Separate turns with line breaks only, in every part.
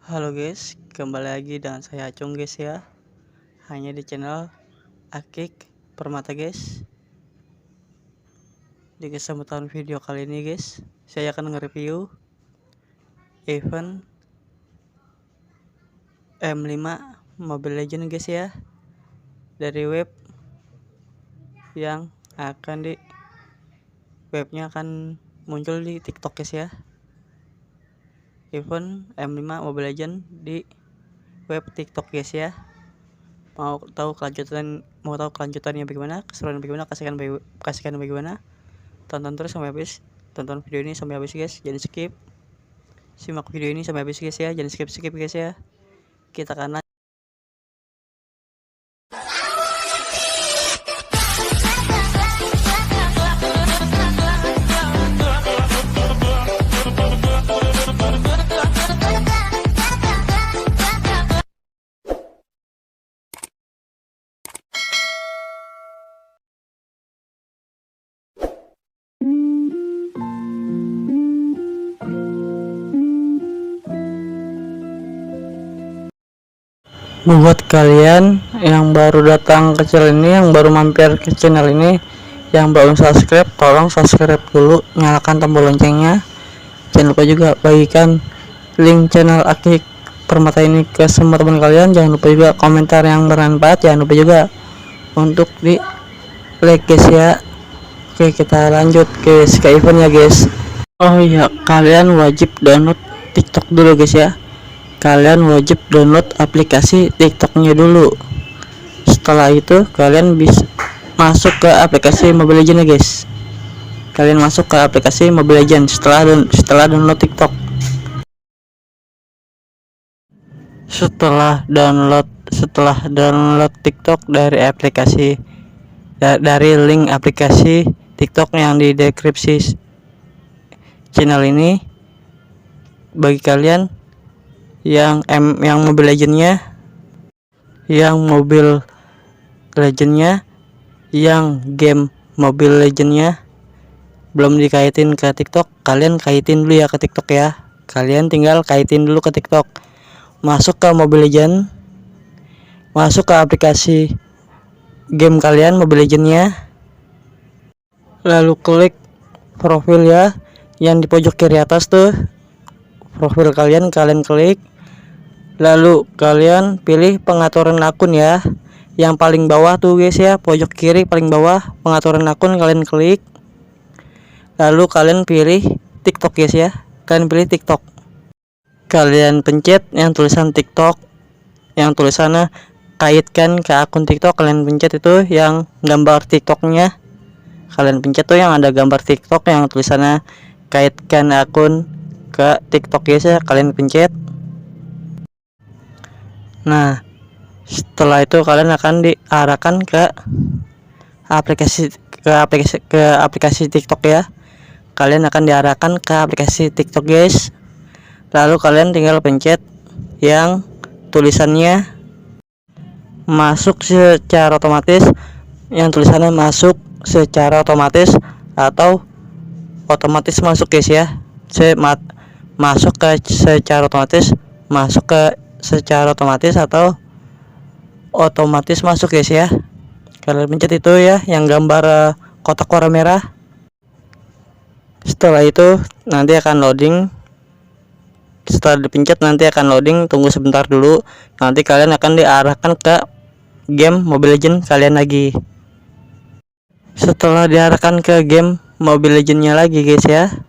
Halo guys, kembali lagi dengan saya Acung guys ya. Hanya di channel Akik Permata guys. Di kesempatan video kali ini guys, saya akan nge-review event M5 Mobile Legends guys ya. Dari webnya akan muncul di TikTok guys ya. Event M5 Mobile Legends di web TikTok guys ya. Mau tahu kelanjutannya bagaimana, keseruan bagaimana, kasihkan bagaimana, tonton terus sampai habis. Tonton video ini sampai habis guys, jangan skip. Simak video ini sampai habis guys ya, jangan skip guys ya. Kita akan buat kalian yang baru datang ke channel ini, yang baru mampir ke channel ini, yang belum subscribe, tolong subscribe dulu, nyalakan tombol loncengnya. Jangan lupa juga bagikan link channel Akik Permata ini ke semua teman kalian. Jangan lupa juga komentar yang bermanfaat. Jangan lupa juga untuk di like guys ya. Oke, kita lanjut ke event ya guys. Oh iya, kalian wajib download TikTok dulu guys ya. Kalian wajib download aplikasi TikToknya dulu. Setelah itu kalian bisa masuk ke aplikasi Mobile Legends guys. Kalian masuk ke aplikasi Mobile Legends setelah download TikTok. Setelah download TikTok dari link aplikasi TikTok yang di deskripsi channel ini, bagi kalian yang Mobile Legendnya, yang game Mobile Legendnya belum dikaitin ke TikTok, kalian kaitin dulu ya ke TikTok ya. Kalian tinggal kaitin dulu ke TikTok. Masuk ke Mobile Legend, masuk ke aplikasi game kalian Mobile Legendnya, lalu klik profil ya, yang di pojok kiri atas tuh profil kalian klik. Lalu kalian pilih pengaturan akun ya, yang paling bawah tuh guys ya, pojok kiri paling bawah pengaturan akun, kalian klik. Lalu kalian pilih TikTok guys ya, kalian pilih TikTok. Kalian pencet yang tulisan TikTok, yang tulisannya kaitkan ke akun TikTok, kalian pencet itu yang gambar TikToknya. Kalian pencet tuh yang ada gambar TikTok yang tulisannya kaitkan akun ke TikTok guys ya, kalian pencet. Nah, setelah itu kalian akan diarahkan ke aplikasi TikTok ya. Kalian akan diarahkan ke aplikasi TikTok guys. Lalu kalian tinggal pencet yang tulisannya masuk secara otomatis, yang tulisannya masuk secara otomatis atau otomatis masuk guys ya. Masuk ke secara otomatis, masuk ke secara otomatis atau otomatis masuk guys ya. Kalian pencet itu ya yang gambar kotak warna merah. Setelah itu nanti akan loading. Setelah dipencet nanti akan loading, tunggu sebentar dulu. Nanti kalian akan diarahkan ke game Mobile Legends kalian lagi. Setelah diarahkan ke game Mobile Legendnya lagi guys ya,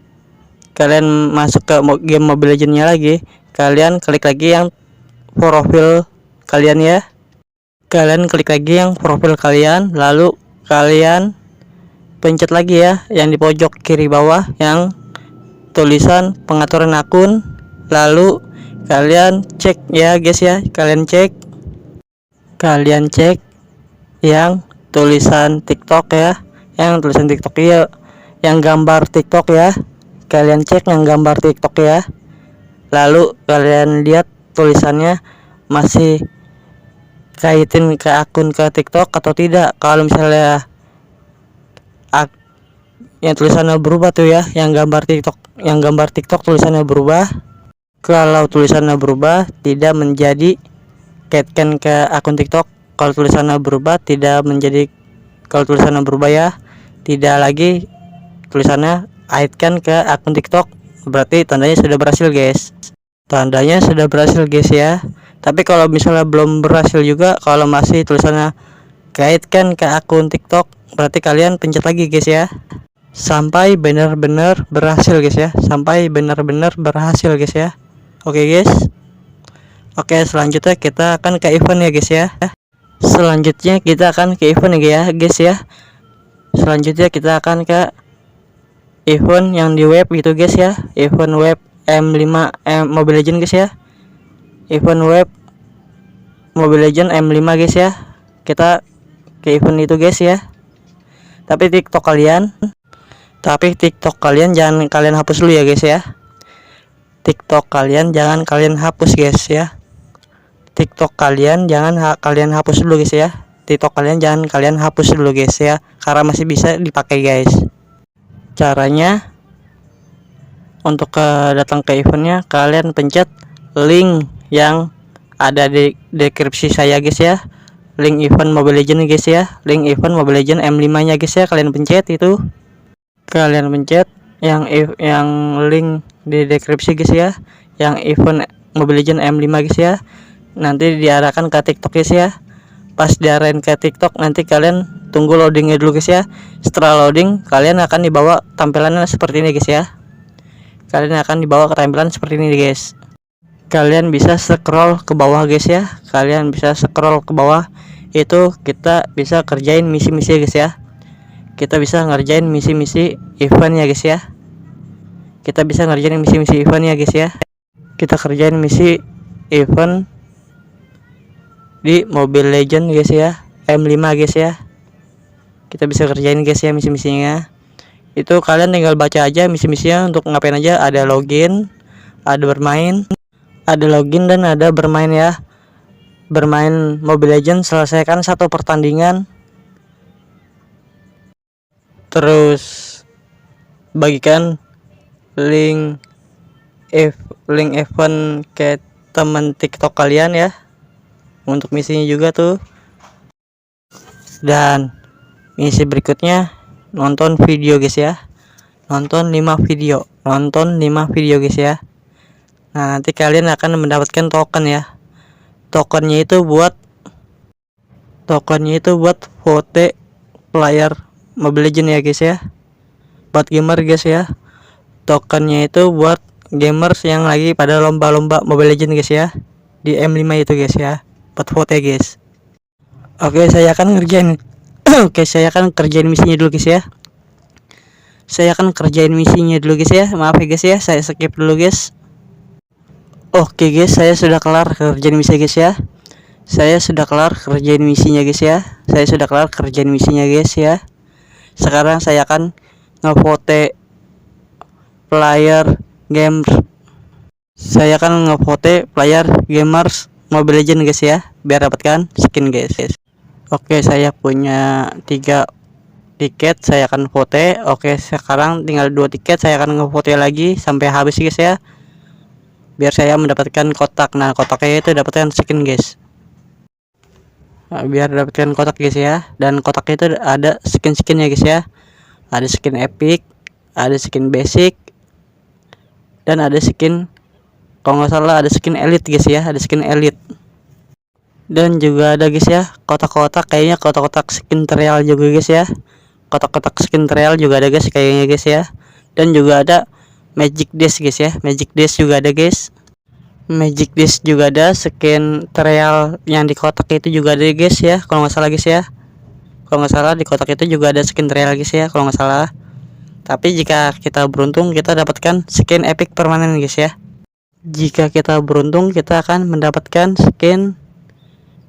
kalian masuk ke game Mobile Legendnya lagi, kalian klik lagi yang profil kalian ya. Kalian klik lagi yang profil kalian, lalu kalian pencet lagi ya yang di pojok kiri bawah yang tulisan pengaturan akun. Lalu kalian cek ya guys ya, kalian cek yang tulisan TikTok ya, yang tulisan TikTok ya, yang gambar TikTok ya. Kalian cek yang gambar TikTok ya. Lalu kalian lihat tulisannya masih kaitin ke akun ke TikTok atau tidak. Kalau misalnya yang tulisannya berubah tuh ya, yang gambar TikTok tulisannya berubah, Kalau tulisannya berubah tidak menjadi kaitkan ke akun TikTok. Kalau tulisannya berubah tidak menjadi, kalau tulisannya berubah ya, tidak lagi tulisannya kaitkan ke akun TikTok, berarti tandanya sudah berhasil guys. Tandanya sudah berhasil guys ya. Tapi kalau misalnya belum berhasil juga, kalau masih tulisannya kaitkan ke akun TikTok, berarti kalian pencet lagi guys ya, sampai benar-benar berhasil guys ya, sampai benar-benar berhasil guys ya. Oke guys. Oke, selanjutnya kita akan ke event ya guys ya. Selanjutnya kita akan ke event ya guys ya. Selanjutnya kita akan ke event yang di web gitu guys ya. Event web M5 Mobile Legend guys ya. Event web Mobile Legend M5 guys ya. Kita ke event itu guys ya. Tapi TikTok kalian jangan kalian hapus dulu ya guys ya. TikTok kalian jangan kalian hapus guys ya. TikTok kalian jangan kalian hapus dulu guys ya. TikTok kalian jangan kalian hapus dulu guys ya, karena masih bisa dipakai guys. Caranya untuk datang ke eventnya, kalian pencet link yang ada di deskripsi saya guys ya. Link event Mobile Legend guys ya. Link event Mobile Legend M5 nya guys ya. Kalian pencet itu. Kalian pencet yang link di deskripsi guys ya, yang event Mobile Legend M5 guys ya. Nanti diarahkan ke TikTok guys ya. Pas diarahin ke TikTok, nanti kalian tunggu loadingnya dulu guys ya. Setelah loading, kalian akan dibawa tampilannya seperti ini guys ya. Kalian akan dibawa ke tampilan seperti ini guys. Kalian bisa scroll ke bawah guys ya. Kalian bisa scroll ke bawah. Itu kita bisa kerjain misi-misi guys ya. Kita bisa ngerjain misi-misi event ya guys ya. Kita bisa ngerjain misi-misi event ya guys ya. Kita kerjain misi event di Mobile Legend guys ya, M5 guys ya. Kita bisa kerjain guys ya misi-misinya. Itu kalian tinggal baca aja misi-misinya untuk ngapain aja. Ada login, ada bermain, ada login dan ada bermain ya. Bermain Mobile Legend, selesaikan satu pertandingan, terus bagikan link event ke teman TikTok kalian ya. Untuk misinya juga tuh. Dan misi berikutnya nonton video guys ya. Nonton 5 video guys ya. Nah, nanti kalian akan mendapatkan token ya. Tokennya itu buat vote player Mobile Legend ya guys ya. Buat gamer guys ya. Tokennya itu buat gamers yang lagi pada lomba-lomba Mobile Legend guys ya. Di M5 itu guys ya. Buat vote guys. Oke, saya akan ngerjain saya akan kerjain misinya dulu guys ya. Maaf ya guys ya, saya skip dulu guys. Oke guys, saya sudah kelar kerjain misi guys ya. Sekarang saya akan ngevote player gamers Mobile Legend guys ya, biar dapatkan skin guys. Oke, saya punya 3 tiket, saya akan vote. Oke, sekarang tinggal 2 tiket, saya akan ngevote lagi sampai habis guys ya, biar saya mendapatkan kotak. Nah, kotaknya itu dapatkan skin guys. Biar dapatkan kotak guys ya. Dan kotaknya itu ada skin-skinnya guys ya. Ada skin epic, ada skin basic, dan ada skin, kalau nggak salah ada skin elite guys ya. Ada skin elite. Dan juga ada guys ya kotak-kotak, kayaknya kotak-kotak skin trial juga guys ya. Kotak-kotak skin trial juga ada guys kayaknya guys ya. Dan juga ada magic dash guys ya. Magic dash juga ada guys. Skin trial yang di kotak itu juga ada guys ya, kalau nggak salah guys ya. Kalau nggak salah di kotak itu juga ada skin trial guys ya, kalau nggak salah. Tapi jika kita beruntung, kita dapatkan skin epic permanen guys ya. Jika kita beruntung, kita akan mendapatkan skin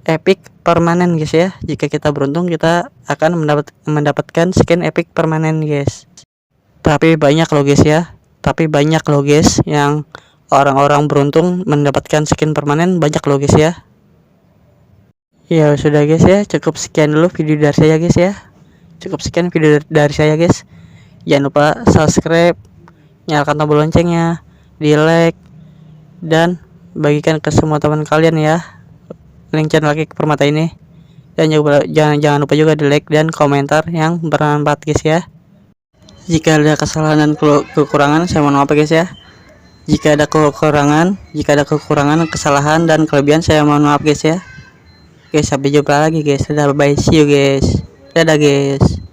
epic permanen guys ya. Jika kita beruntung, kita akan mendapatkan skin epic permanen guys. Tapi banyak loh guys yang orang-orang beruntung mendapatkan skin permanen, banyak loh guys ya. Ya sudah guys ya, cukup sekian dulu video dari saya guys ya. Jangan lupa subscribe, nyalakan tombol loncengnya, di like, dan bagikan ke semua teman kalian ya link channel Kik Permata ini. Dan jangan lupa juga di like dan komentar yang bermanfaat guys ya. Jika ada kesalahan dan kekurangan saya mohon maaf guys ya. Jika ada kekurangan, kesalahan dan kelebihan saya mohon maaf guys ya. Oke, sampai jumpa lagi guys. Dadah, bye, see you guys. Dadah guys.